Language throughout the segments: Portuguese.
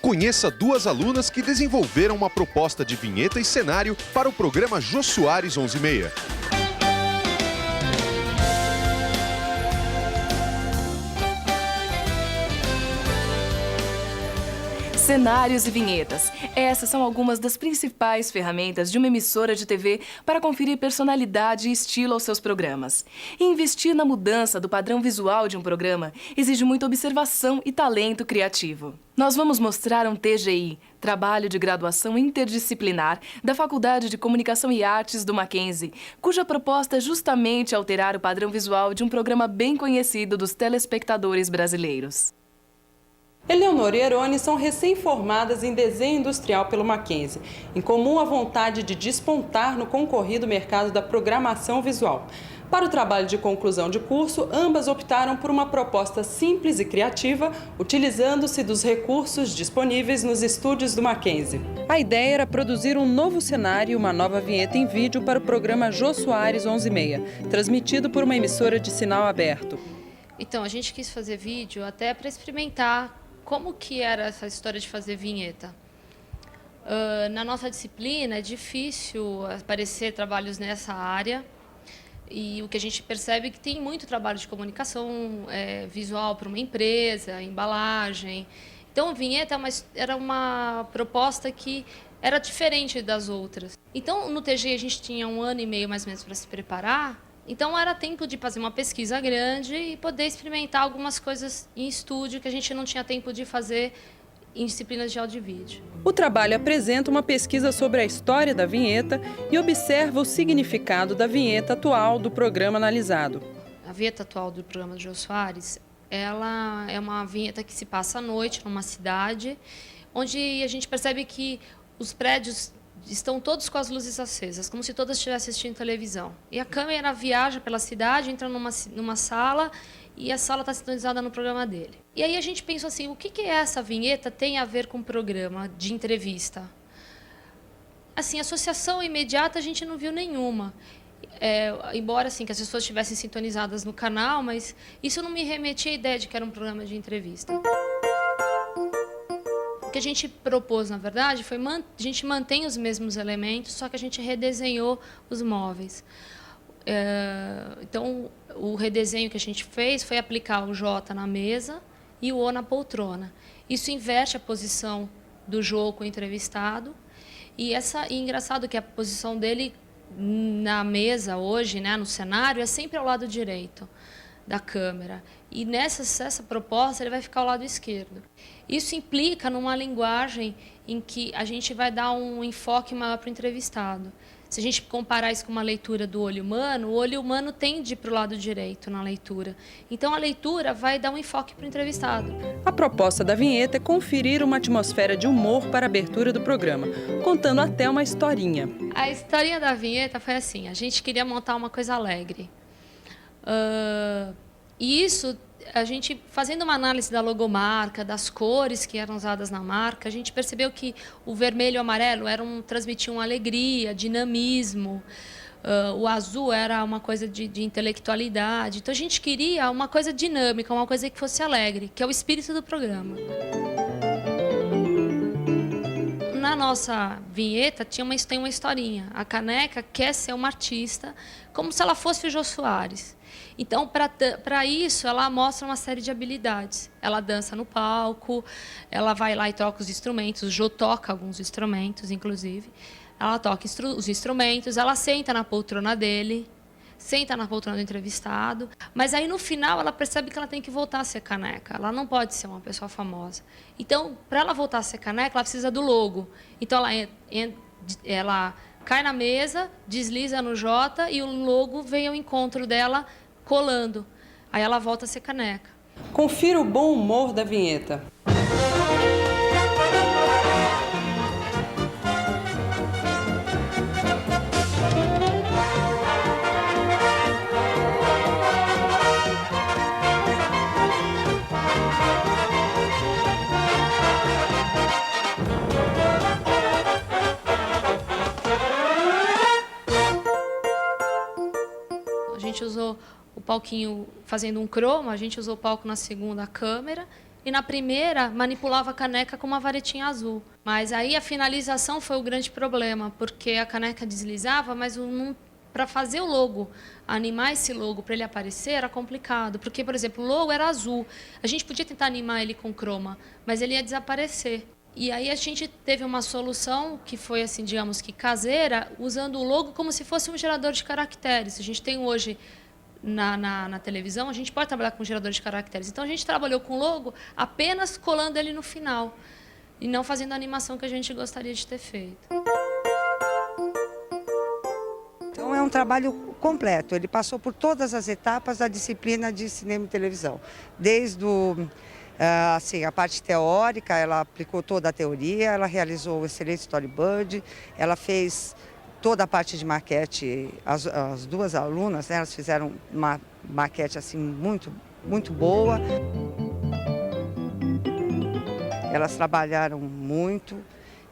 Conheça duas alunas que desenvolveram uma proposta de vinheta e cenário para o programa Jô Soares 11:30. Cenários e vinhetas. Essas são algumas das principais ferramentas de uma emissora de TV para conferir personalidade e estilo aos seus programas. E investir na mudança do padrão visual de um programa exige muita observação e talento criativo. Nós vamos mostrar um TGI, Trabalho de Graduação Interdisciplinar, da Faculdade de Comunicação e Artes do Mackenzie, cuja proposta é justamente alterar o padrão visual de um programa bem conhecido dos telespectadores brasileiros. Eleonora e Erone são recém-formadas em desenho industrial pelo Mackenzie, em comum a vontade de despontar no concorrido mercado da programação visual. Para o trabalho de conclusão de curso, ambas optaram por uma proposta simples e criativa, utilizando-se dos recursos disponíveis nos estúdios do Mackenzie. A ideia era produzir um novo cenário e uma nova vinheta em vídeo para o programa Jô Soares 11:30, transmitido por uma emissora de sinal aberto. Então, a gente quis fazer vídeo até para experimentar como que era essa história de fazer vinheta. Na nossa disciplina é difícil aparecer trabalhos nessa área e o que a gente percebe é que tem muito trabalho de comunicação visual para uma empresa, embalagem. Então, a vinheta era uma proposta que era diferente das outras. Então, no TG a gente tinha 1 ano e meio mais ou menos para se preparar. Então, era tempo de fazer uma pesquisa grande e poder experimentar algumas coisas em estúdio que a gente não tinha tempo de fazer em disciplinas de áudio e vídeo. O trabalho apresenta uma pesquisa sobre a história da vinheta e observa o significado da vinheta atual do programa analisado. A vinheta atual do programa do Jô Soares, ela é uma vinheta que se passa à noite numa cidade, onde a gente percebe que os prédios estão todos com as luzes acesas, como se todos estivessem assistindo televisão. E a câmera viaja pela cidade, entra numa sala e a sala está sintonizada no programa dele. E aí a gente pensou assim, o que essa vinheta tem a ver com o programa de entrevista? Assim, associação imediata a gente não viu nenhuma. Embora assim, que as pessoas estivessem sintonizadas no canal, mas isso não me remetia à ideia de que era um programa de entrevista. O que a gente propôs, na verdade, foi a gente mantém os mesmos elementos, só que a gente redesenhou os móveis. Então, o redesenho que a gente fez foi aplicar o J na mesa e o O na poltrona. Isso inverte a posição do Jô com o entrevistado. E engraçado que a posição dele na mesa hoje, né, no cenário, é sempre ao lado direito da câmera. E nessa proposta ele vai ficar ao lado esquerdo. Isso implica numa linguagem em que a gente vai dar um enfoque maior para o entrevistado. Se a gente comparar isso com uma leitura do olho humano, o olho humano tende para o lado direito na leitura. Então, a leitura vai dar um enfoque para o entrevistado. A proposta da vinheta é conferir uma atmosfera de humor para a abertura do programa, contando até uma historinha. A historinha da vinheta foi assim, a gente queria montar uma coisa alegre. E isso, a gente, fazendo uma análise da logomarca, das cores que eram usadas na marca, a gente percebeu que o vermelho e o amarelo transmitiam alegria, dinamismo, o azul era uma coisa de intelectualidade. Então, a gente queria uma coisa dinâmica, uma coisa que fosse alegre, que é o espírito do programa. Na nossa vinheta tem uma historinha. A Caneca quer ser uma artista, como se ela fosse o Jô Soares. Então, para isso, ela mostra uma série de habilidades. Ela dança no palco, ela vai lá e toca os instrumentos. O Jô toca alguns instrumentos, inclusive. Ela toca os instrumentos, ela senta na poltrona dele, senta na poltrona do entrevistado. Mas aí, no final, ela percebe que ela tem que voltar a ser Caneca. Ela não pode ser uma pessoa famosa. Então, para ela voltar a ser Caneca, ela precisa do logo. Então, ela cai na mesa, desliza no J e o logo vem ao encontro dela colando. Aí ela volta a ser Caneca. Confira o bom humor da vinheta. A gente usou o palquinho fazendo um croma, a gente usou o palco na segunda câmera e na primeira manipulava a caneca com uma varetinha azul. Mas aí a finalização foi o grande problema, porque a caneca deslizava, mas para fazer o logo, animar esse logo para ele aparecer era complicado, porque, por exemplo, o logo era azul. A gente podia tentar animar ele com croma, mas ele ia desaparecer. E aí a gente teve uma solução que foi, assim, digamos que caseira, usando o logo como se fosse um gerador de caracteres. A gente tem hoje na televisão, a gente pode trabalhar com gerador de caracteres. Então a gente trabalhou com o logo apenas colando ele no final e não fazendo a animação que a gente gostaria de ter feito. Então é um trabalho completo, ele passou por todas as etapas da disciplina de cinema e televisão. Desde assim, a parte teórica, ela aplicou toda a teoria, ela realizou o excelente storyboard, ela fez toda a parte de maquete, as duas alunas, né, elas fizeram uma maquete assim, muito boa. Elas trabalharam muito.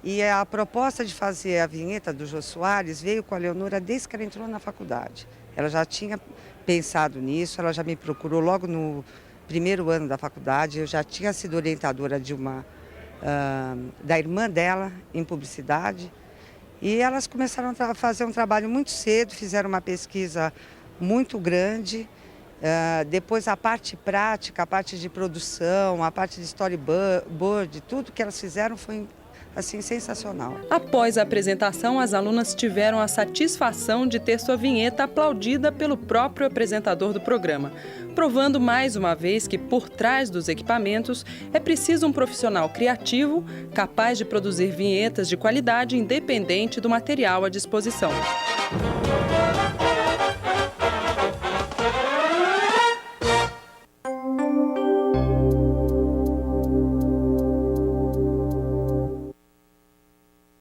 E a proposta de fazer a vinheta do Jô Soares veio com a Leonora desde que ela entrou na faculdade. Ela já tinha pensado nisso, ela já me procurou logo no primeiro ano da faculdade. Eu já tinha sido orientadora da irmã dela em publicidade. E elas começaram a fazer um trabalho muito cedo, fizeram uma pesquisa muito grande. Depois a parte prática, a parte de produção, a parte de storyboard, tudo que elas fizeram foi assim, sensacional. Após a apresentação, as alunas tiveram a satisfação de ter sua vinheta aplaudida pelo próprio apresentador do programa, provando mais uma vez que por trás dos equipamentos é preciso um profissional criativo, capaz de produzir vinhetas de qualidade independente do material à disposição.